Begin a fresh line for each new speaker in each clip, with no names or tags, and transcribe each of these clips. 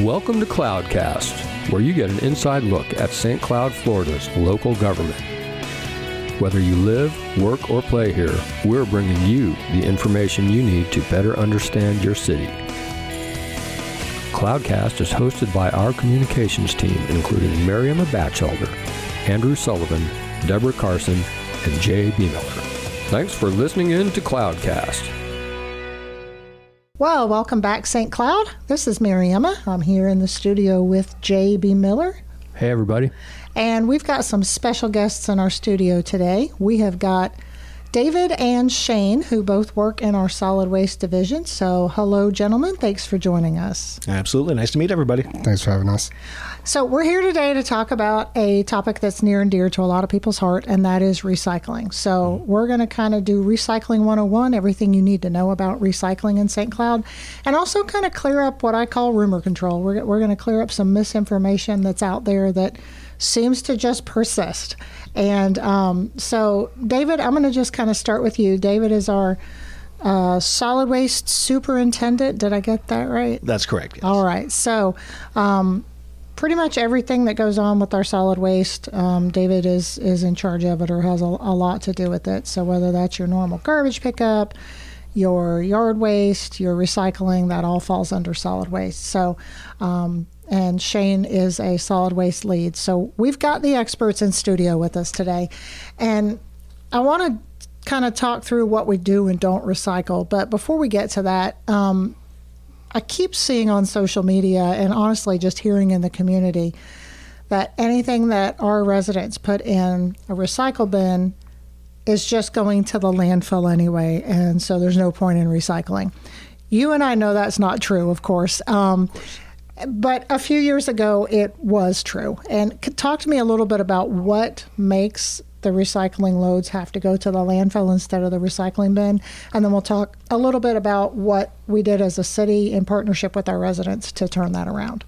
Welcome to Cloudcast, where you get an inside look at St. Cloud, Florida's local government. Whether you live, work, or play here, we're bringing you the information you need to better understand your city. Cloudcast is hosted by our communications team, including Mariama Batchelder, Andrew Sullivan, Deborah Carson, and Jay B. Miller. Thanks for listening in to Cloudcast.
Well, welcome back, St. Cloud. This is Mariama. I'm here in the studio with Jay B. Miller.
Hey, everybody.
And we've got some special guests in our studio today. We have got David and Shane, who both work in our solid waste division. So, hello, gentlemen. Thanks for joining us.
Absolutely. Nice to meet everybody.
Thanks for having us.
So, we're here today to talk about a topic that's near and dear to a lot of people's heart, and that is recycling. So, we're going to kind of do Recycling 101, everything you need to know about recycling in St. Cloud, and also kind of clear up what I call rumor control. We're going to clear up some misinformation that's out there that seems to just persist. And so, David, I'm going to just kind of start with you. David is our solid waste superintendent. Did I get that right?
That's correct, yes.
All right. So, pretty much everything that goes on with our solid waste, David is in charge of it or has a lot to do with it. So, whether that's your normal garbage pickup, your yard waste, your recycling, that all falls under solid waste. So, and Shane is a solid waste lead. So we've got the experts in studio with us today. And I want to kind of talk through what we do and don't recycle. But before we get to that, I keep seeing on social media and honestly just hearing in the community that anything that our residents put in a recycle bin is just going to the landfill anyway. And so there's no point in recycling. You and I know that's not true, of course. But a few years ago, it was true. And talk to me a little bit about what makes the recycling loads have to go to the landfill instead of the recycling bin. And then we'll talk a little bit about what we did as a city in partnership with our residents to turn that around.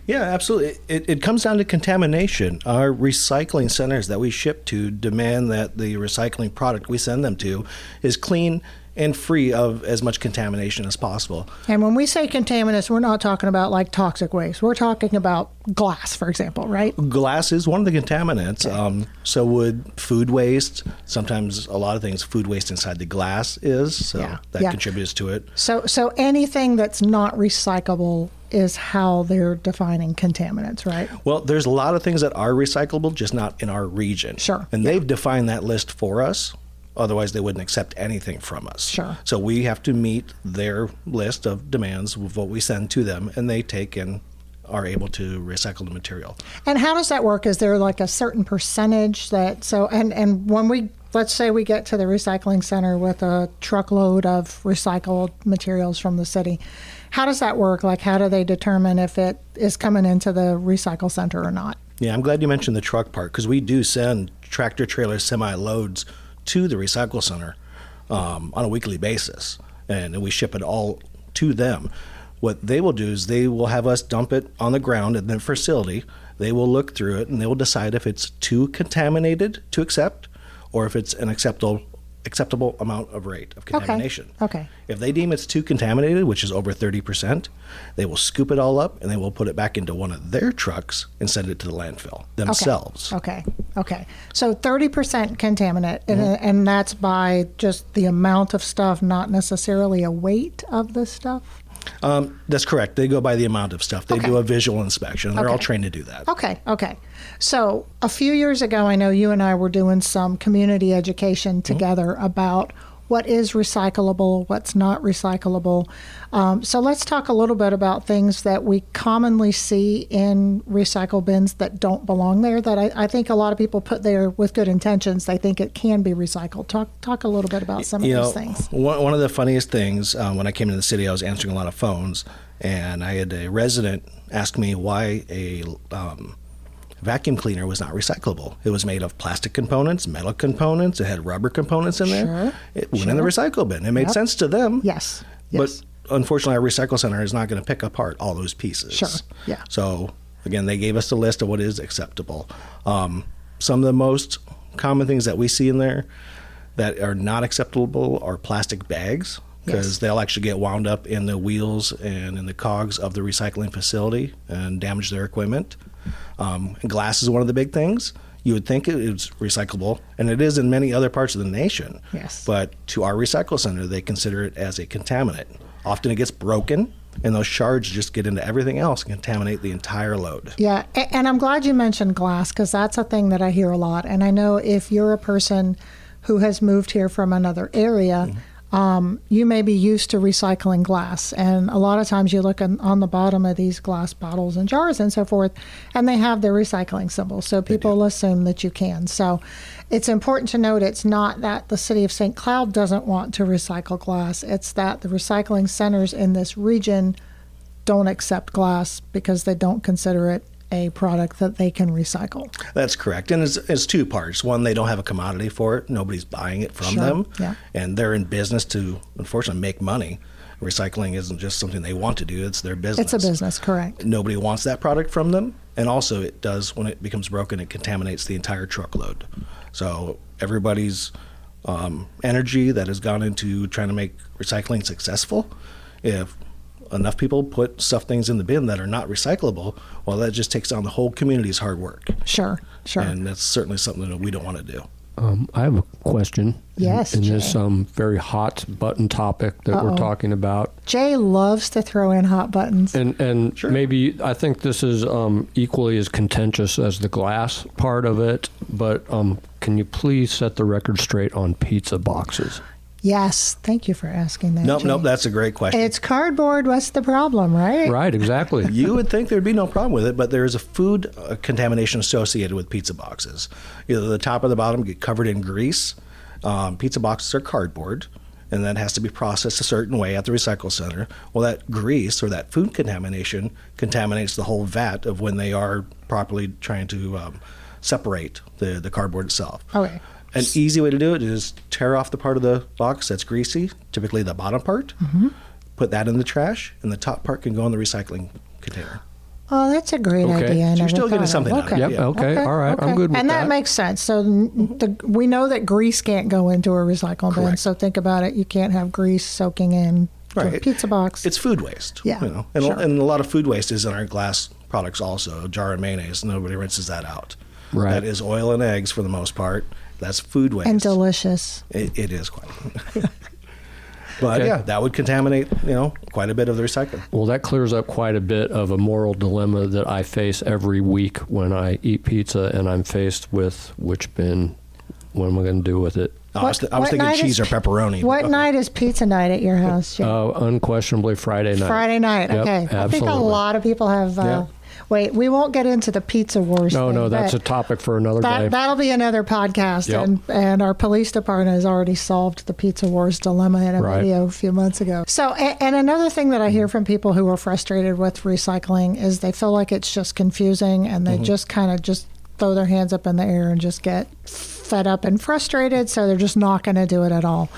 Yeah, absolutely. It comes down to contamination. Our recycling centers that we ship to demand that the recycling product we send them to is clean and free of as much contamination as possible.
And when we say contaminants, we're not talking about like toxic waste. We're talking about glass, for example, right?
Glass is one of the contaminants.
Okay.
So would food waste. Sometimes a lot of things, food waste inside the glass is. So that contributes to it.
So anything that's not recyclable is how they're defining contaminants, right?
Well, there's a lot of things that are recyclable, just not in our region.
Sure.
And they've defined that list for us. Otherwise, they wouldn't accept anything from us.
Sure.
So we have to meet their list of demands of what we send to them, and they take and are able to recycle the material.
And how does that work? Is there like a certain percentage that, so, and when we, let's say we get to the recycling center with a truckload of recycled materials from the city, how does that work? Like, how do they determine if it is coming into the recycle center or not?
Yeah, I'm glad you mentioned the truck part, because we do send tractor trailer semi-loads to the recycle center on a weekly basis, and we ship it all to them. What they will do is they will have us dump it on the ground in their facility. They will look through it, and they will decide if it's too contaminated to accept or if it's an acceptable amount of rate of contamination.
Okay.
If they deem it's too contaminated, which is over 30%, they will scoop it all up and they will put it back into one of their trucks and send it to the landfill themselves.
Okay. So 30% contaminant, and that's by just the amount of stuff, not necessarily a weight of the stuff?
That's correct. They go by the amount of stuff. They do a visual inspection. They're all trained to do that.
Okay. So a few years ago, I know you and I were doing some community education together about what is recyclable, what's not recyclable. So let's talk a little bit about things that we commonly see in recycle bins that don't belong there, that I think a lot of people put there with good intentions. They think it can be recycled. Talk a little bit about some of these things.
One of the funniest things, when I came into the city, I was answering a lot of phones, and I had a resident ask me why a vacuum cleaner was not recyclable. It was made of plastic components, metal components. It had rubber components in there. It went in the recycle bin. It made sense to them.
Yes.
But unfortunately, our recycle center is not going to pick apart all those pieces.
Sure. Yeah.
So again, they gave us a list of what is acceptable. Some of the most common things that we see in there that are not acceptable are plastic bags. because
Yes.
they'll actually get wound up in the wheels and in the cogs of the recycling facility and damage their equipment. And glass is one of the big things. You would think it's recyclable, and it is in many other parts of the nation.
Yes.
But to our recycle center, they consider it as a contaminant. Often it gets broken, and those shards just get into everything else and contaminate the entire load.
Yeah, and I'm glad you mentioned glass, because that's a thing that I hear a lot. And I know if you're a person who has moved here from another area, you may be used to recycling glass. And a lot of times you look on the bottom of these glass bottles and jars and so forth, and they have their recycling symbol. So people assume that you can. So it's important to note it's not that the city of St. Cloud doesn't want to recycle glass. It's that the recycling centers in this region don't accept glass because they don't consider it a product that they can recycle.
That's correct. And it's two parts. One, they don't have a commodity for it. Nobody's buying it from
Sure.
them.
Yeah.
And they're in business to, unfortunately, make money. Recycling isn't just something they want to do. It's their business.
It's a business, correct.
Nobody wants that product from them. And also it does, when it becomes broken, it contaminates the entire truckload. So everybody's energy that has gone into trying to make recycling successful, if enough people put things in the bin that are not recyclable, well, that just takes down the whole community's hard work.
Sure.
And that's certainly something that we don't want to do.
I have a question.
Yes,
In
Jay.
this very hot button topic that we're talking about.
Jay loves to throw in hot buttons.
And
Sure.
maybe I think this is equally as contentious as the glass part of it, but can you please set the record straight on pizza boxes?
Yes, thank you for asking that.
Nope,
Jay.
that's a great question.
It's cardboard. What's the problem, right?
Right, exactly.
You would think there'd be no problem with it, but there is a food contamination associated with pizza boxes. Either the top or the bottom get covered in grease. Pizza boxes are cardboard, and that has to be processed a certain way at the recycle center. Well, that grease or that food contamination contaminates the whole vat of when they are properly trying to separate the cardboard itself.
Okay.
An easy way to do it is tear off the part of the box that's greasy, typically the bottom part, put that in the trash, and the top part can go in the recycling container.
Oh, that's a great
Okay.
idea. I
So you're
never
still getting
thought of
something
it.
out of it.
Yep,
Yeah.
okay, all right, I'm good with
and
that.
that makes sense. So we know that grease can't go into a recycling bin.
Correct.
So think about it. You can't have grease soaking in a
Right.
pizza box.
It's food waste.
Yeah,
And,
sure.
and a lot of food waste is in our glass products also. A jar of mayonnaise, nobody rinses that out.
Right.
That is oil and eggs for the most part. That's food waste.
and delicious.
It is quite. But
Okay.
yeah, that would contaminate, quite a bit of the recycling.
Well, that clears up quite a bit of a moral dilemma that I face every week when I eat pizza and I'm faced with which bin, what am I going to do with it?
I was
What
thinking
night
cheese or
is
pepperoni.
What night is pizza night at your house, Jay?
Unquestionably Friday night.
Friday night.
Yep,
Okay. I think a
absolutely.
lot of people have.
Yeah.
Wait, we won't get into the pizza wars.
No,
thing,
that's a
but
topic for another day.
that'll be another podcast.
Yep.
And our police department has already solved the pizza wars dilemma in a
Right.
video a few months ago. So, and another thing that I hear from people who are frustrated with recycling is they feel like it's just confusing, and they just kind of just throw their hands up in the air and just get fed up and frustrated. So they're just not going to do it at all.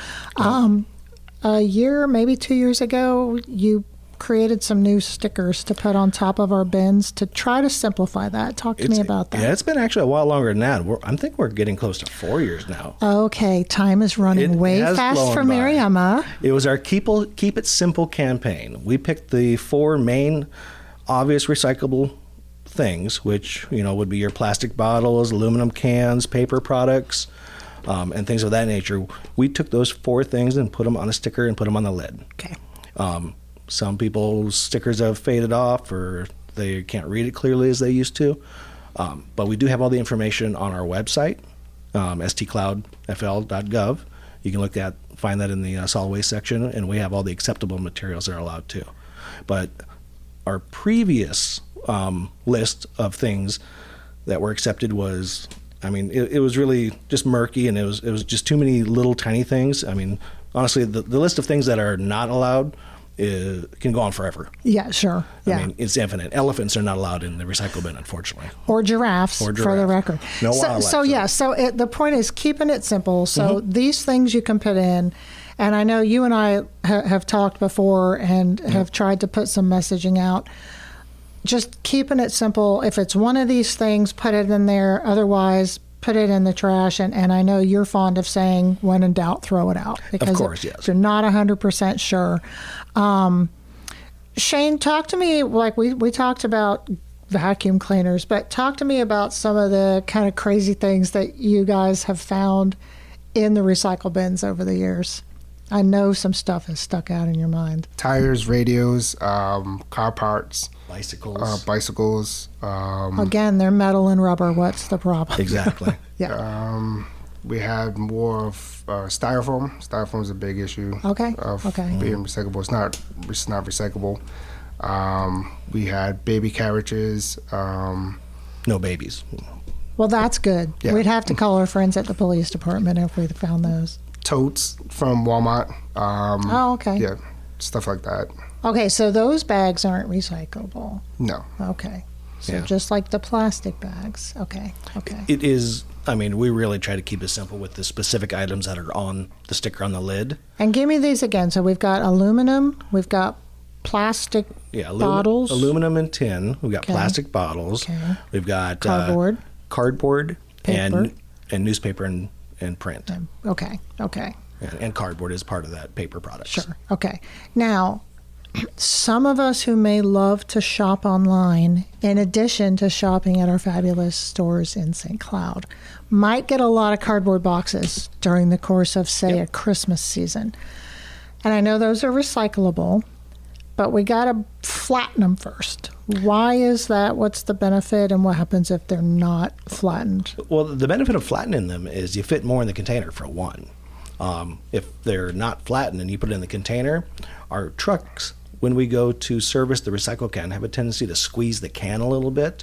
A year, maybe 2 years ago, you created some new stickers to put on top of our bins to try to simplify that. Talk to me about that.
Yeah, it's been actually a while longer than that. I think we're getting close to 4 years now.
Okay, time is running
It
way
has
fast
flown
for
by.
Mariama.
It was our Keep It Simple campaign. We picked the 4 main obvious recyclable things, which would be your plastic bottles, aluminum cans, paper products, and things of that nature. We took those 4 things and put them on a sticker and put them on the lid.
Okay.
Some people's stickers have faded off or they can't read it clearly as they used to. But we do have all the information on our website, stcloudfl.gov. You can find that in the solid waste section, and we have all the acceptable materials that are allowed too. But our previous list of things that were accepted was, it was really just murky, and it was just too many little tiny things. Honestly, the list of things that are not allowed can go on forever.
Yeah, sure. Yeah.
It's infinite. Elephants are not allowed in the recycle bin, unfortunately.
Or giraffes, for the
giraffe.
record.
No wildlife.
The point is keeping it simple. So these things you can put in, and I know you and I have talked before and have tried to put some messaging out. Just keeping it simple. If it's one of these things, put it in there. Otherwise, put it in the trash. And I know you're fond of saying, when in doubt, throw it out. Because
of course, yes.
if you're not 100% sure. Shane, talk to me, like we talked about vacuum cleaners, but talk to me about some of the kind of crazy things that you guys have found in the recycle bins over the years. I know some stuff has stuck out in your mind.
Tires, radios, car parts.
Bicycles.
Again, they're metal and rubber. What's the problem?
Exactly.
Yeah.
We had more of styrofoam. Styrofoam is a big issue.
Okay.
Being recyclable. It's not recyclable. We had baby carriages.
No babies.
Well, that's good.
Yeah.
We'd have to call our friends at the police department if we found those.
Totes from Walmart.
Okay.
Yeah, stuff like that.
Okay, so those bags aren't recyclable.
No.
Okay. So
Yeah.
just like the plastic bags. Okay.
It is, I mean, we really try to keep it simple with the specific items that are on the sticker on the lid.
And give me these again. So we've got aluminum, we've got plastic bottles.
Aluminum and tin. We've got
Okay.
plastic bottles.
Okay.
We've got
Cardboard.
and
Paper.
newspaper and print.
Okay.
And cardboard is part of that paper product.
Sure. Okay. Now, some of us who may love to shop online, in addition to shopping at our fabulous stores in St. Cloud, might get a lot of cardboard boxes during the course of, say, a Christmas season. And I know those are recyclable, but we got to flatten them first. Why is that? What's the benefit, and what happens if they're not flattened?
Well, the benefit of flattening them is you fit more in the container, for one. If they're not flattened and you put it in the container, our trucks, when we go to service the recycle can, have a tendency to squeeze the can a little bit.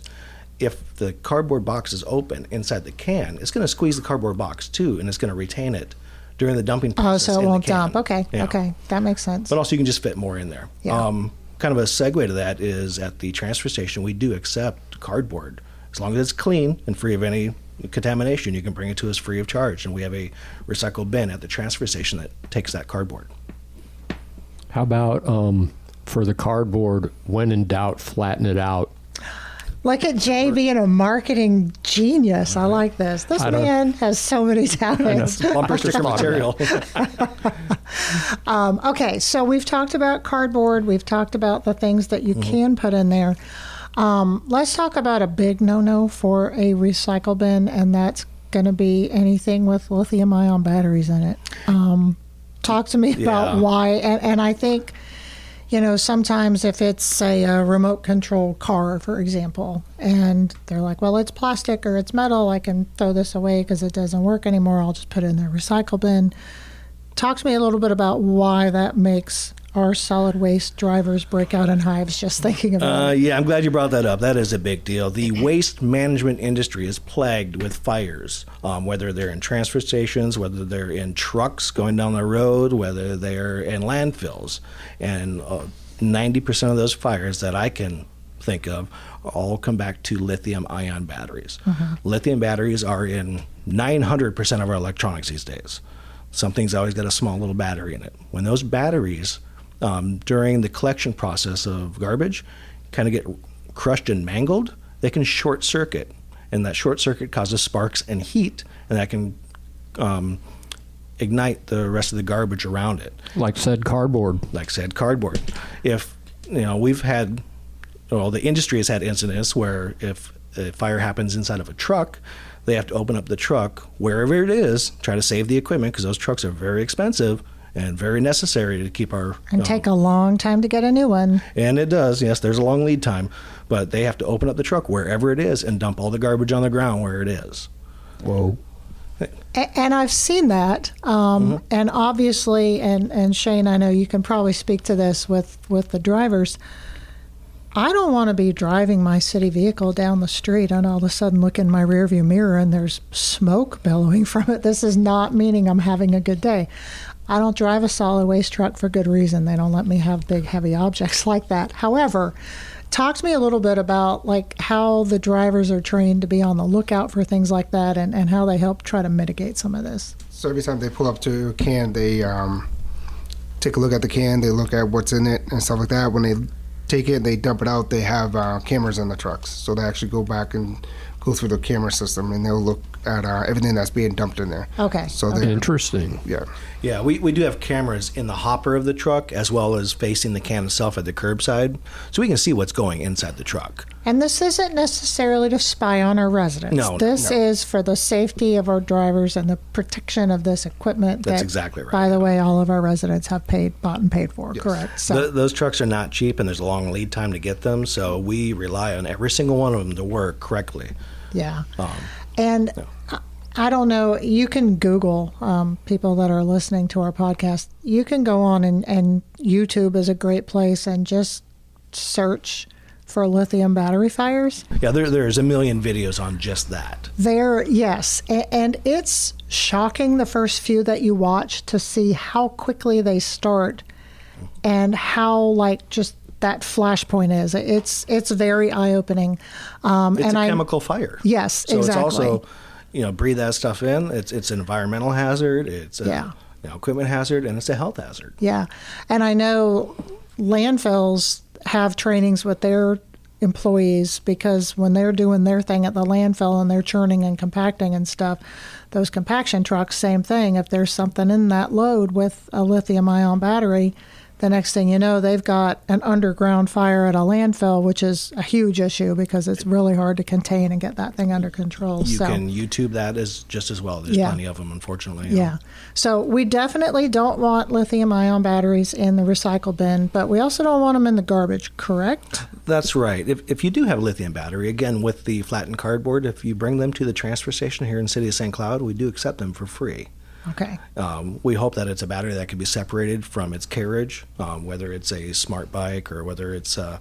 If the cardboard box is open inside the can, it's going to squeeze the cardboard box too, and it's going to retain it during the dumping process.
Oh, so it
in
won't
the can.
dump. Okay.
Yeah.
Okay. That makes sense.
But also, you can just fit more in there.
Yeah.
Kind of a segue to that is at the transfer station, we do accept cardboard. As long as it's clean and free of any contamination, you can bring it to us free of charge. And we have a recycle bin at the transfer station that takes that cardboard.
How about for the cardboard, when in doubt, flatten it out?
Look at Jay being a marketing genius. I like this. This man has so many talents.
Bumper sticker material.
Okay, so we've talked about cardboard. We've talked about the things that you can put in there. Let's talk about a big no-no for a recycle bin, and that's going to be anything with lithium-ion batteries in it. Talk to me about why. And I think, you know, sometimes if it's, say, a remote control car, for example, and they're like, well, it's plastic or it's metal, I can throw this away because it doesn't work anymore. I'll just put it in the recycle bin. Talk to me a little bit about why that makes our solid waste drivers break out in hives just thinking about it.
Yeah, I'm glad you brought that up. That is a big deal. The waste management industry is plagued with fires, whether they're in transfer stations, whether they're in trucks going down the road, whether they're in landfills. And 90% of those fires that I can think of all come back to lithium-ion batteries. Lithium batteries are in 900% of our electronics these days. Something's always got a small little battery in it. When those batteries, during the collection process of garbage, kind of get crushed and mangled, they can short circuit. And that short circuit causes sparks and heat, and that can ignite the rest of the garbage around it.
Like said cardboard.
If, you know, the industry has had incidents where if a fire happens inside of a truck, they have to open up the truck wherever it is, try to save the equipment, because those trucks are very expensive and very necessary to keep our...
And take a long time to get a new one.
And it does, yes, there's a long lead time. But they have to open up the truck wherever it is and dump all the garbage on the ground where it is.
Whoa.
And I've seen that. And obviously, and Shane, I know you can probably speak to this with the drivers. I don't want to be driving my city vehicle down the street and all of a sudden look in my rearview mirror and there's smoke billowing from it. This is not meaning I'm having a good day. I don't drive a solid waste truck for good reason. They don't let me have big, heavy objects like that. However, talk to me a little bit about like how the drivers are trained to be on the lookout for things like that and how they help try to mitigate some of this.
So every time they pull up to a can, they take a look at the can, they look at what's in it and stuff like that. When they take it, they dump it out, they have cameras in the trucks. So they actually go back and go through the camera system, and they'll look at everything that's being dumped in there.
Okay.
So
okay.
Interesting.
yeah.
Yeah, we do have cameras in the hopper of the truck as well as facing the can itself at the curbside, so we can see what's going inside the truck.
And this isn't necessarily to spy on our residents.
No,
this
no.
is for the safety of our drivers and the protection of this equipment.
That's
that,
exactly right.
By the way, all of our residents have bought and paid for.
Yes.
Correct. So
Those trucks are not cheap, and there's a long lead time to get them, so we rely on every single one of them to work correctly.
yeah, and. I don't know. You can Google, people that are listening to our podcast. You can go on and YouTube is a great place and just search for lithium battery fires.
Yeah, there's a million videos on just that.
Yes. And it's shocking the first few that you watch to see how quickly they start and how just that flashpoint is. It's very eye-opening.
It's a chemical fire.
Yes,
so
exactly.
It's also, breathe that stuff in. It's an environmental hazard. It's a equipment hazard, and it's a health hazard.
Yeah. And I know landfills have trainings with their employees because when they're doing their thing at the landfill and they're churning and compacting and stuff, those compaction trucks, same thing. If there's something in that load with a lithium-ion battery, the next thing you know, they've got an underground fire at a landfill, which is a huge issue because it's really hard to contain and get that thing under control.
You can YouTube that just as well. There's plenty of them, unfortunately.
Yeah. So we definitely don't want lithium-ion batteries in the recycle bin, but we also don't want them in the garbage, correct?
That's right. If you do have a lithium battery, again, with the flattened cardboard, if you bring them to the transfer station here in the city of St. Cloud, we do accept them for free.
Okay.
We hope that it's a battery that can be separated from its carriage, whether it's a smart bike or whether it's a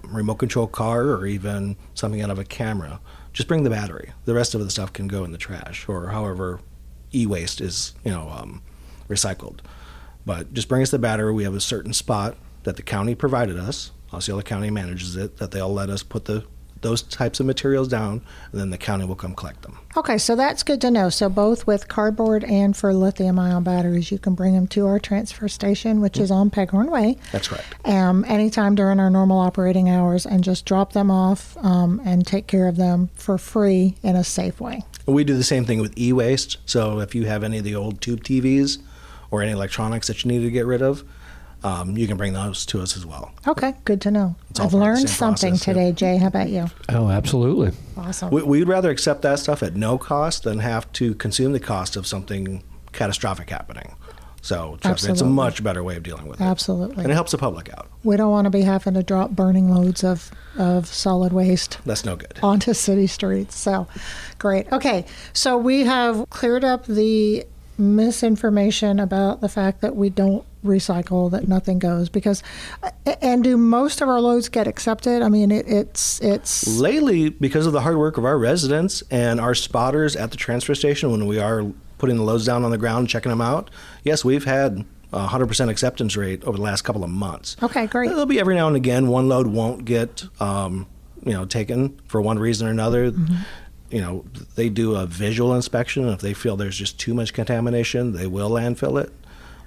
remote control car or even something out of a camera. Just bring the battery. The rest of the stuff can go in the trash or however e-waste is recycled. But just bring us the battery. We have a certain spot that the county provided us. Osceola County manages it, that they'll let us put those types of materials down, and then the county will come collect them.
Okay, so that's good to know. So both with cardboard and for lithium-ion batteries, you can bring them to our transfer station, which is on Peghorn Way.
That's right.
Anytime during our normal operating hours, and just drop them off and take care of them for free in a safe way.
We do the same thing with e-waste. So if you have any of the old tube TVs or any electronics that you need to get rid of, you can bring those to us as well.
Okay, good to know.
It's all
I've
part of the
learned
same
something
process,
today, Jay. How about you?
Oh, absolutely.
Awesome.
We'd rather accept that stuff at no cost than have to consume the cost of something catastrophic happening. So trust me, it's a
Absolutely.
much better way of dealing with it.
Absolutely.
And it helps the public out.
We don't want to be having to drop burning loads of solid waste
That's no good.
onto city streets. So, great. Okay, so we have cleared up the misinformation about the fact that we don't recycle, that nothing goes, because, and do most of our loads get accepted? I mean, it's
Lately, because of the hard work of our residents and our spotters at the transfer station when we are putting the loads down on the ground, checking them out, yes, we've had 100% acceptance rate over the last couple of months.
Okay, great.
There'll be every now and again one load won't get taken for one reason or another. They do a visual inspection, and if they feel there's just too much contamination, they will landfill it,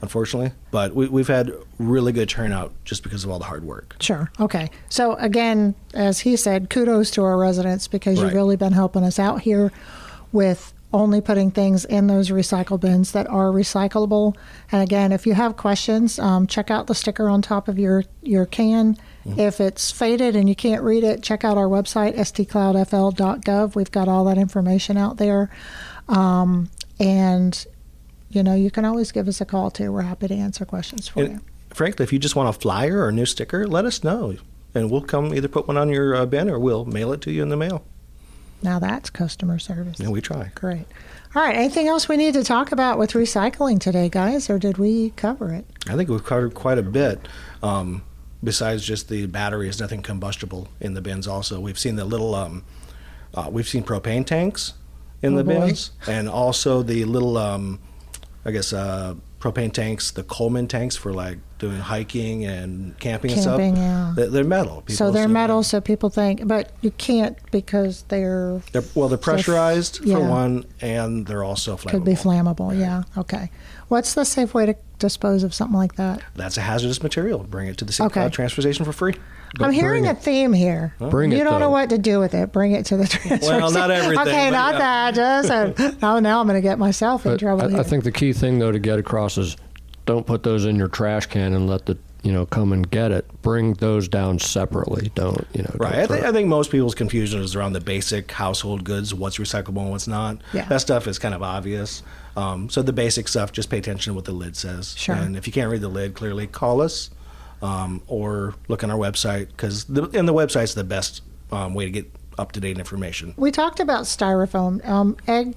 unfortunately. But we've had really good turnout just because of all the hard work.
Sure. Okay. So again, as he said, kudos to our residents because you've
Right.
really been helping us out here with only putting things in those recycle bins that are recyclable. And again, if you have questions, check out the sticker on top of your can. Mm-hmm. If it's faded and you can't read it, check out our website, stcloudfl.gov. We've got all that information out there. And, you can always give us a call, too. We're happy to answer questions for you.
Frankly, if you just want a flyer or a new sticker, let us know. And we'll come either put one on your bin or we'll mail it to you in the mail.
Now that's customer service.
And we try.
Great. All right. Anything else we need to talk about with recycling today, guys, or did we cover it?
I think we've covered quite a bit. Besides just the batteries, nothing combustible in the bins also. We've seen the little, we've seen propane tanks in the bins. And also the little, propane tanks, the Coleman tanks for like doing hiking and camping and stuff.
Yeah.
They're metal.
So they're metal, so people think, but you can't because they're
pressurized
yeah.
for one, and they're also flammable.
Could be flammable,
Right.
yeah. Okay. What's the safe way dispose of something like that?
That's a hazardous material. Bring it to the St.
Okay.
Cloud transfer station for free.
I'm hearing a theme here.
Bring
you
it,
don't know
though.
what to do with it. Bring it to the transfer
Well, not
station.
everything,
Okay,
but
not
yeah.
that. Just now I'm going to get myself in
But
trouble here.
I think the key thing, though, to get across is don't put those in your trash can and let the, come and get it. Bring those down separately. Don't,
Right.
don't
I think most people's confusion is around the basic household goods, what's recyclable and what's not.
Yeah.
That stuff is kind of obvious. So the basic stuff, just pay attention to what the lid says.
Sure.
And if you can't read the lid clearly, call us or look on our website, because the website's the best way to get up-to-date information.
We talked about styrofoam. Egg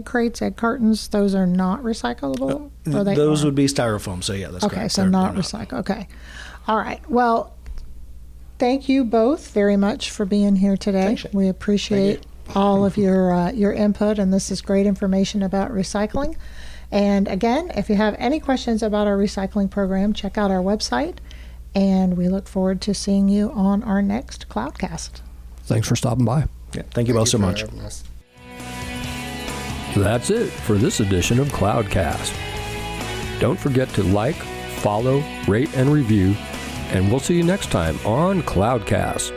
crates, egg cartons, those are not recyclable? Or they
Those
are?
would be styrofoam, so yeah, that's
Okay,
correct.
so
They're
not recycled. Okay. All right. Well, thank you both very much for being here today.
Thanks, Shane.
We appreciate all of your input, and this is great information about recycling. And again, if you have any questions about our recycling program, check out our website, and we look forward to seeing you on our next Cloudcast.
Thanks for stopping by.
Yeah, thank you both so
for
much.
having us.
That's it for this edition of Cloudcast. Don't forget to like, follow, rate, and review, and we'll see you next time on Cloudcast.